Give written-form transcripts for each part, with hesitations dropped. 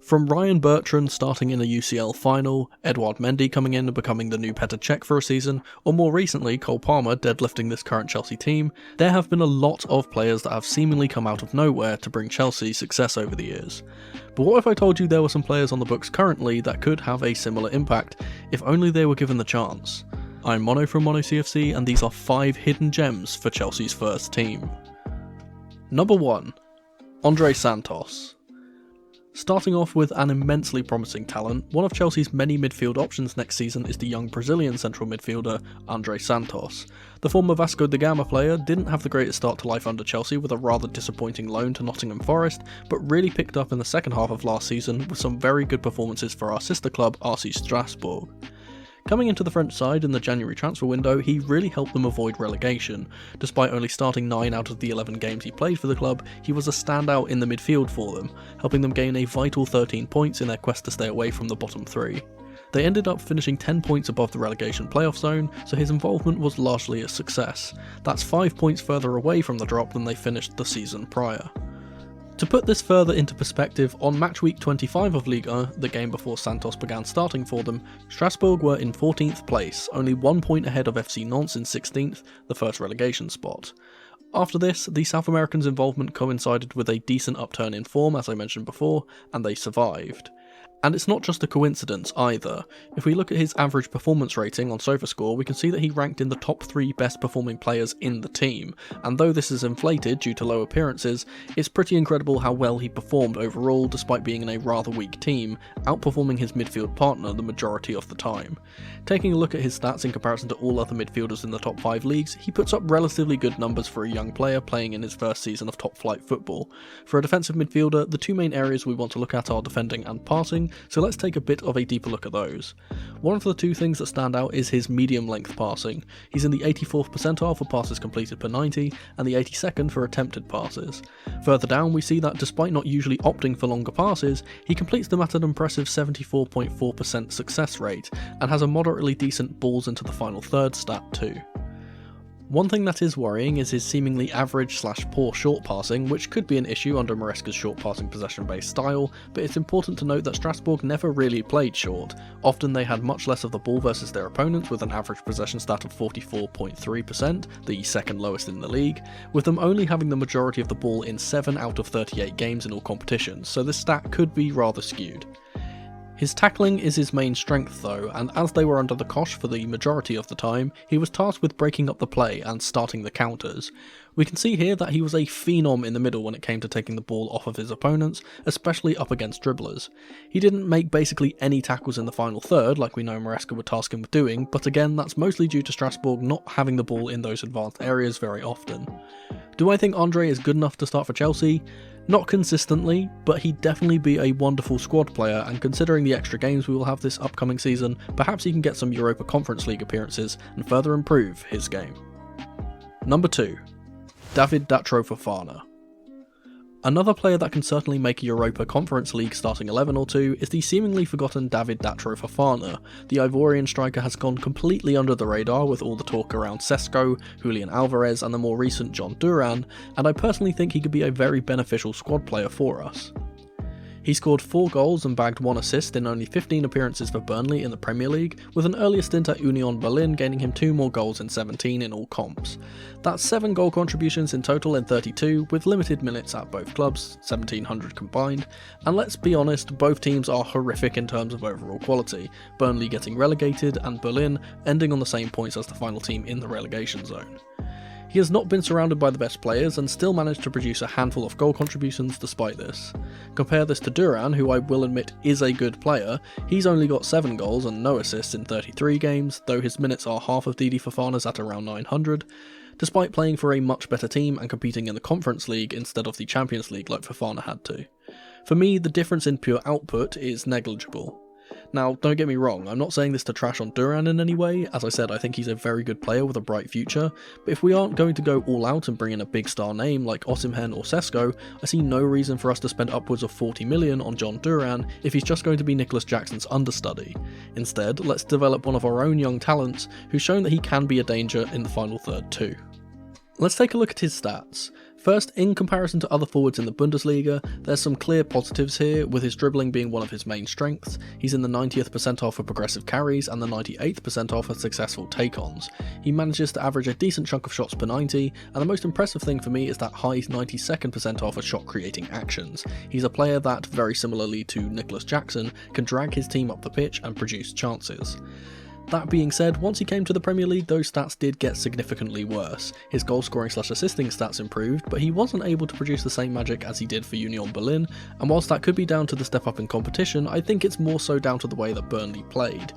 From Ryan Bertrand starting in a UCL final, Edouard Mendy coming in and becoming the new Petr Cech for a season, or more recently Cole Palmer deadlifting this current Chelsea team, there have been a lot of players that have seemingly come out of nowhere to bring Chelsea success over the years. But what if I told you there were some players on the books currently that could have a similar impact, if only they were given the chance? I'm Mono from Mono CFC, and these are 5 hidden gems for Chelsea's first team. Number 1. Andre Santos. Starting off with an immensely promising talent, one of Chelsea's many midfield options next season is the young Brazilian central midfielder Andre Santos. The former Vasco da Gama player didn't have the greatest start to life under Chelsea with a rather disappointing loan to Nottingham Forest, but really picked up in the second half of last season with some very good performances for our sister club RC Strasbourg. Coming into the French side in the January transfer window, he really helped them avoid relegation. Despite only starting 9 out of the 11 games he played for the club, he was a standout in the midfield for them, helping them gain a vital 13 points in their quest to stay away from the bottom 3. They ended up finishing 10 points above the relegation playoff zone, so his involvement was largely a success. That's 5 points further away from the drop than they finished the season prior. To put this further into perspective, on match week 25 of Ligue 1, the game before Santos began starting for them, Strasbourg were in 14th place, only 1 point ahead of FC Nantes in 16th, the first relegation spot. After this, the South Americans' involvement coincided with a decent upturn in form, as I mentioned before, and they survived. And it's not just a coincidence either. If we look at his average performance rating on SofaScore, we can see that he ranked in the top 3 best performing players in the team, and though this is inflated due to low appearances, it's pretty incredible how well he performed overall despite being in a rather weak team, outperforming his midfield partner the majority of the time. Taking a look at his stats in comparison to all other midfielders in the top 5 leagues, he puts up relatively good numbers for a young player playing in his first season of top flight football. For a defensive midfielder, the 2 main areas we want to look at are defending and passing, so let's take a bit of a deeper look at those. One of the 2 things that stand out is his medium length passing. He's in the 84th percentile for passes completed per 90, and the 82nd for attempted passes. Further down we see that despite not usually opting for longer passes, he completes them at an impressive 74.4% success rate, and has a moderately decent balls into the final third stat too. One thing that is worrying is his seemingly average/poor short passing, which could be an issue under Maresca's short passing possession based style, but it's important to note that Strasbourg never really played short. Often they had much less of the ball versus their opponents, with an average possession stat of 44.3%, the second lowest in the league, with them only having the majority of the ball in 7 out of 38 games in all competitions, so this stat could be rather skewed. His tackling is his main strength though, and as they were under the cosh for the majority of the time, he was tasked with breaking up the play and starting the counters. We can see here that he was a phenom in the middle when it came to taking the ball off of his opponents, especially up against dribblers. He didn't make basically any tackles in the final third like we know Maresca would task him with doing, but again that's mostly due to Strasbourg not having the ball in those advanced areas very often. Do I think Andre is good enough to start for Chelsea? Not consistently, but he'd definitely be a wonderful squad player, and considering the extra games we will have this upcoming season, perhaps he can get some Europa Conference League appearances and further improve his game. Number 2. David Datro Fofana. Another player that can certainly make a Europa Conference League starting 11 or 2 is the seemingly forgotten David Datro Fofana. The Ivorian striker has gone completely under the radar with all the talk around Sesko, Julian Alvarez and the more recent John Duran, and I personally think he could be a very beneficial squad player for us. He scored 4 goals and bagged 1 assist in only 15 appearances for Burnley in the Premier League, with an earlier stint at Union Berlin gaining him 2 more goals in 17 in all comps. That's 7 goal contributions in total in 32, with limited minutes at both clubs, 1700 combined, and let's be honest, both teams are horrific in terms of overall quality, Burnley getting relegated and Berlin ending on the same points as the final team in the relegation zone. He has not been surrounded by the best players and still managed to produce a handful of goal contributions despite this. Compare this to Duran, who I will admit is a good player. He's only got 7 goals and no assists in 33 games, though his minutes are half of Didi Fofana's at around 900, despite playing for a much better team and competing in the Conference League instead of the Champions League like Fofana had to. For me, the difference in pure output is negligible. Now, don't get me wrong, I'm not saying this to trash on Duran in any way. As I said, I think he's a very good player with a bright future, but if we aren't going to go all out and bring in a big star name like Osimhen or Sesko, I see no reason for us to spend upwards of 40 million on John Duran if he's just going to be Nicholas Jackson's understudy. Instead, let's develop one of our own young talents who's shown that he can be a danger in the final third too. Let's take a look at his stats. First, in comparison to other forwards in the Bundesliga, there's some clear positives here, with his dribbling being one of his main strengths. He's in the 90th percentile for progressive carries and the 98th percentile for successful take-ons. He manages to average a decent chunk of shots per 90, and the most impressive thing for me is that high 92nd percentile for shot creating actions. He's a player that, very similarly to Nicholas Jackson, can drag his team up the pitch and produce chances. That being said, once he came to the Premier League, those stats did get significantly worse. His goal scoring / assisting stats improved, but he wasn't able to produce the same magic as he did for Union Berlin, and whilst that could be down to the step up in competition, I think it's more so down to the way that Burnley played.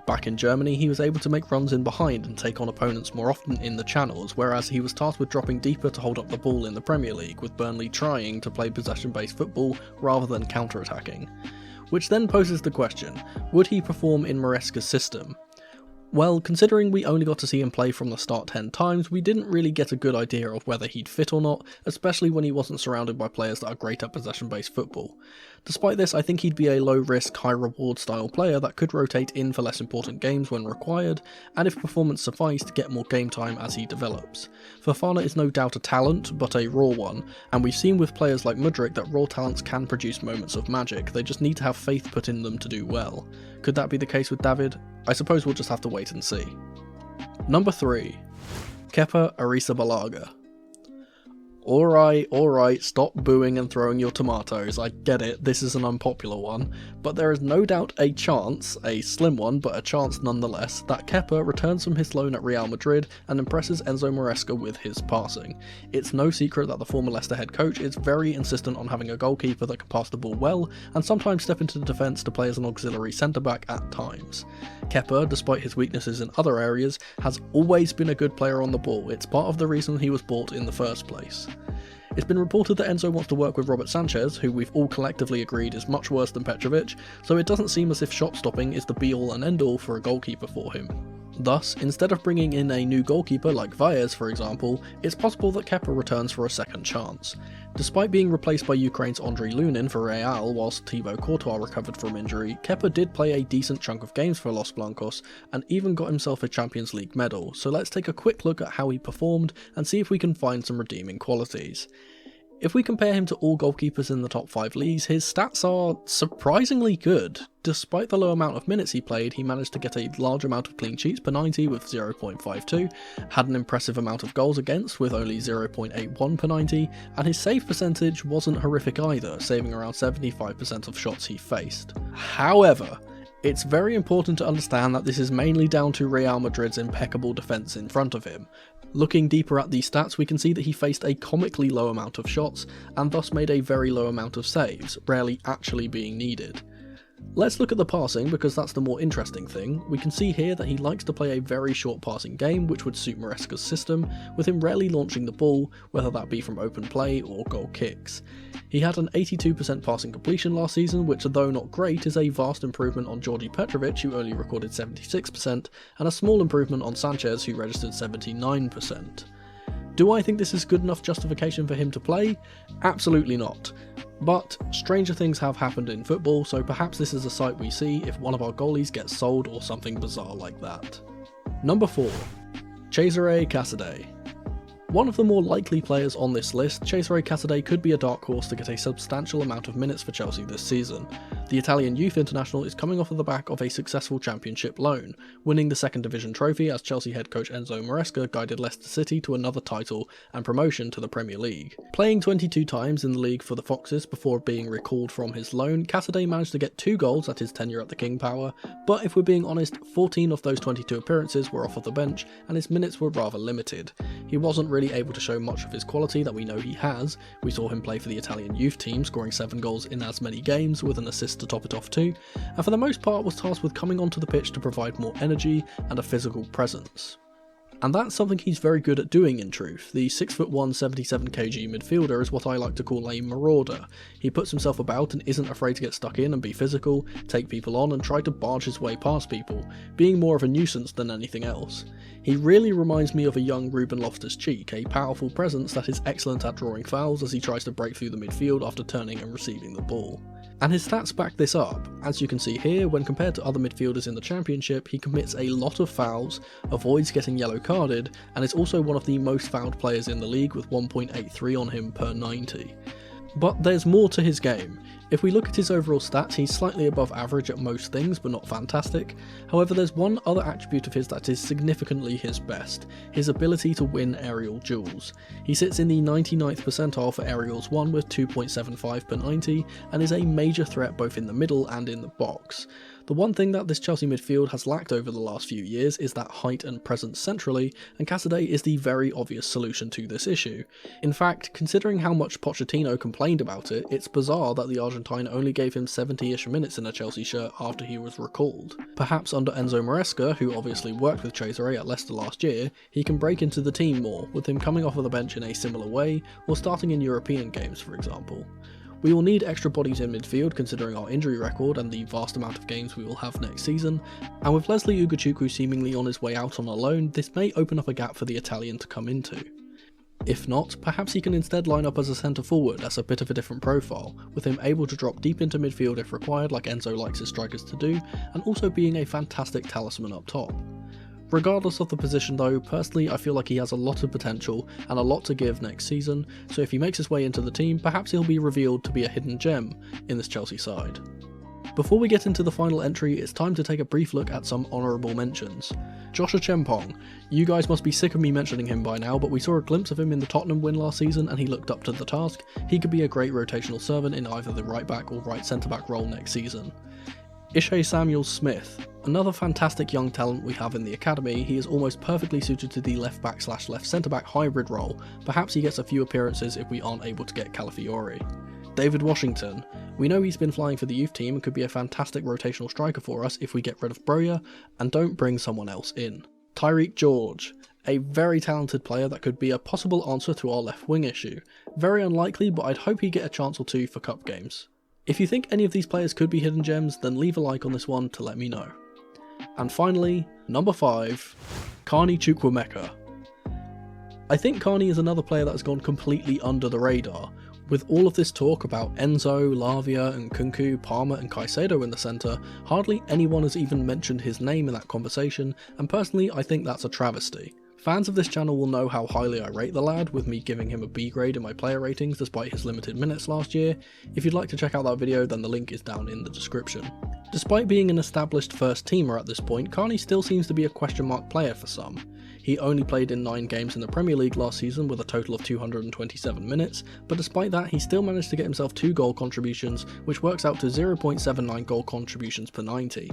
Back in Germany, he was able to make runs in behind and take on opponents more often in the channels, whereas he was tasked with dropping deeper to hold up the ball in the Premier League, with Burnley trying to play possession-based football rather than counter-attacking. Which then poses the question, would he perform in Maresca's system? Well, considering we only got to see him play from the start 10 times, we didn't really get a good idea of whether he'd fit or not, especially when he wasn't surrounded by players that are great at possession-based football. Despite this, I think he'd be a low-risk, high-reward style player that could rotate in for less important games when required, and if performance sufficed, get more game time as he develops. Fofana is no doubt a talent, but a raw one, and we've seen with players like Mudryk that raw talents can produce moments of magic, they just need to have faith put in them to do well. Could that be the case with David? I suppose we'll just have to wait and see. Number 3. Kepa Arrizabalaga. Alright, stop booing and throwing your tomatoes, I get it, this is an unpopular one, but there is no doubt a chance, a slim one, but a chance nonetheless, that Kepa returns from his loan at Real Madrid and impresses Enzo Maresca with his passing. It's no secret that the former Leicester head coach is very insistent on having a goalkeeper that can pass the ball well, and sometimes step into the defence to play as an auxiliary centre-back at times. Kepa, despite his weaknesses in other areas, has always been a good player on the ball, it's part of the reason he was bought in the first place. It's been reported that Enzo wants to work with Robert Sanchez, who we've all collectively agreed is much worse than Petrovic, so it doesn't seem as if shot stopping is the be-all and end-all for a goalkeeper for him. Thus, instead of bringing in a new goalkeeper like Valles for example, it's possible that Kepa returns for a second chance. Despite being replaced by Ukraine's Andriy Lunin for Real whilst Thibaut Courtois recovered from injury, Kepa did play a decent chunk of games for Los Blancos and even got himself a Champions League medal, so let's take a quick look at how he performed and see if we can find some redeeming qualities. If we compare him to all goalkeepers in the top 5 leagues, his stats are surprisingly good. Despite the low amount of minutes he played, he managed to get a large amount of clean sheets per 90 with 0.52, had an impressive amount of goals against with only 0.81 per 90, and his save percentage wasn't horrific either, saving around 75% of shots he faced. However, it's very important to understand that this is mainly down to Real Madrid's impeccable defence in front of him. Looking deeper at these stats, we can see that he faced a comically low amount of shots, and thus made a very low amount of saves, rarely actually being needed. Let's look at the passing, because that's the more interesting thing. We can see here that he likes to play a very short passing game, which would suit Maresca's system, with him rarely launching the ball, whether that be from open play or goal kicks. He had an 82% passing completion last season, which though not great is a vast improvement on Georgi Petrovic, who only recorded 76%, and a small improvement on Sanchez, who registered 79%. Do I think this is good enough justification for him to play? Absolutely not. But stranger things have happened in football, so perhaps this is a sight we see if one of our goalies gets sold or something bizarre like that. Number 4. Cesare Casadei. One of the more likely players on this list, Cesare Casadei could be a dark horse to get a substantial amount of minutes for Chelsea this season. The Italian youth international is coming off of the back of a successful championship loan, winning the second division trophy as Chelsea head coach Enzo Maresca guided Leicester City to another title and promotion to the Premier League. Playing 22 times in the league for the Foxes before being recalled from his loan, Casadei managed to get 2 goals at his tenure at the King Power, but if we're being honest, 14 of those 22 appearances were off of the bench and his minutes were rather limited. He wasn't really able to show much of his quality that we know he has. We saw him play for the Italian youth team, scoring 7 goals in as many games with an assist to top it off too, and for the most part was tasked with coming onto the pitch to provide more energy and a physical presence. And that's something he's very good at doing in truth. The 6'1", 77kg midfielder is what I like to call a marauder. He puts himself about and isn't afraid to get stuck in and be physical, take people on and try to barge his way past people, being more of a nuisance than anything else. He really reminds me of a young Ruben Loftus-Cheek, a powerful presence that is excellent at drawing fouls as he tries to break through the midfield after turning and receiving the ball. And his stats back this up. As you can see here, when compared to other midfielders in the Championship, he commits a lot of fouls, avoids getting yellow carded, and is also one of the most fouled players in the league with 1.83 on him per 90. But there's more to his game. If we look at his overall stats, he's slightly above average at most things, but not fantastic. However, there's one other attribute of his that is significantly his best, his ability to win aerial duels. He sits in the 99th percentile for aerials won with 2.75 per 90, and is a major threat both in the middle and in the box. The one thing that this Chelsea midfield has lacked over the last few years is that height and presence centrally, and Casadei is the very obvious solution to this issue. In fact, considering how much Pochettino complained about it, it's bizarre that the Argentine only gave him 70-ish minutes in a Chelsea shirt after he was recalled. Perhaps under Enzo Maresca, who obviously worked with Cesare at Leicester last year, he can break into the team more, with him coming off of the bench in a similar way, or starting in European games for example. We will need extra bodies in midfield considering our injury record and the vast amount of games we will have next season, and with Leslie Ugochukwu seemingly on his way out on a loan, this may open up a gap for the Italian to come into. If not, perhaps he can instead line up as a centre forward as a bit of a different profile, with him able to drop deep into midfield if required like Enzo likes his strikers to do, and also being a fantastic talisman up top. Regardless of the position though, personally I feel like he has a lot of potential and a lot to give next season, so if he makes his way into the team, perhaps he'll be revealed to be a hidden gem in this Chelsea side. Before we get into the final entry, it's time to take a brief look at some honourable mentions. Joshua Chempong. You guys must be sick of me mentioning him by now, but we saw a glimpse of him in the Tottenham win last season and he looked up to the task. He could be a great rotational servant in either the right back or right centre back role next season. Ishe Samuel-Smith. Another fantastic young talent we have in the academy, he is almost perfectly suited to the left back / left centre back hybrid role. Perhaps he gets a few appearances if we aren't able to get Calafiori. David Washington. We know he's been flying for the youth team and could be a fantastic rotational striker for us if we get rid of Broja and don't bring someone else in. Tyreek George. A very talented player that could be a possible answer to our left wing issue. Very unlikely, but I'd hope he'd get a chance or two for cup games. If you think any of these players could be hidden gems, then leave a like on this one to let me know. And finally, number 5, Carney Chukwuemeka. I think Carney is another player that has gone completely under the radar. With all of this talk about Enzo, Lavia and Kunku, Palmer and Caicedo in the centre, hardly anyone has even mentioned his name in that conversation, and personally I think that's a travesty. Fans of this channel will know how highly I rate the lad, with me giving him a B grade in my player ratings despite his limited minutes last year. If you'd like to check out that video, then the link is down in the description. Despite being an established first teamer at this point, Carney still seems to be a question mark player for some. He only played in 9 games in the Premier League last season with a total of 227 minutes, but despite that he still managed to get himself 2 goal contributions, which works out to 0.79 goal contributions per 90.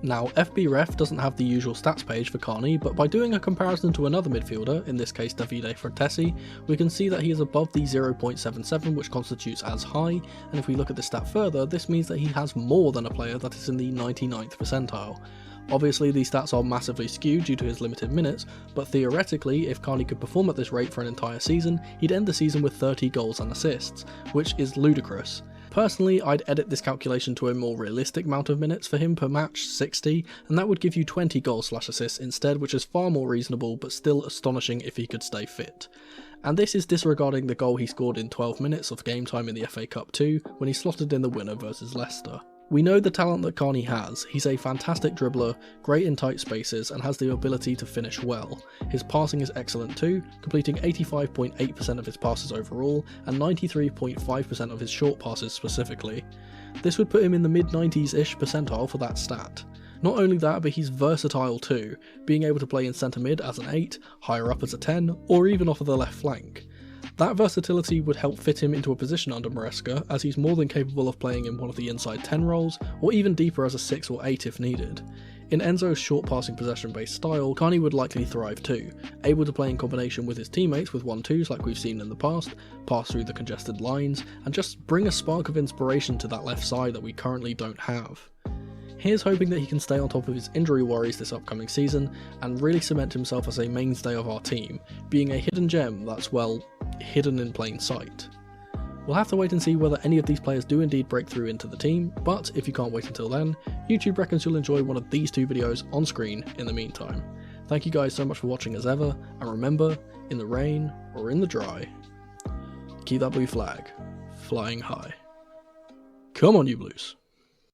Now, FBref doesn't have the usual stats page for Carney, but by doing a comparison to another midfielder, in this case Davide Fratesi, we can see that he is above the 0.77, which constitutes as high, and if we look at this stat further, this means that he has more than a player that is in the 99th percentile. Obviously these stats are massively skewed due to his limited minutes, but theoretically if Carney could perform at this rate for an entire season, he'd end the season with 30 goals and assists, which is ludicrous. Personally, I'd edit this calculation to a more realistic amount of minutes for him per match, 60, and that would give you 20 goals / assists instead, which is far more reasonable but still astonishing if he could stay fit. And this is disregarding the goal he scored in 12 minutes of game time in the FA Cup 2 when he slotted in the winner versus Leicester. We know the talent that Carney has. He's a fantastic dribbler, great in tight spaces and has the ability to finish well. His passing is excellent too, completing 85.8% of his passes overall and 93.5% of his short passes specifically. This would put him in the mid-90s-ish percentile for that stat. Not only that, but he's versatile too, being able to play in centre mid as an 8, higher up as a 10, or even off of the left flank. That versatility would help fit him into a position under Maresca, as he's more than capable of playing in one of the inside 10 roles, or even deeper as a 6 or 8 if needed. In Enzo's short passing possession based style, Carney would likely thrive too, able to play in combination with his teammates with 1-2s like we've seen in the past, pass through the congested lines, and just bring a spark of inspiration to that left side that we currently don't have. Here's hoping that he can stay on top of his injury worries this upcoming season and really cement himself as a mainstay of our team, being a hidden gem that's, well, hidden in plain sight. We'll have to wait and see whether any of these players do indeed break through into the team, but if you can't wait until then, YouTube reckons you'll enjoy one of these 2 videos on screen in the meantime. Thank you guys so much for watching as ever, and remember, in the rain or in the dry, keep that blue flag flying high. Come on, you Blues.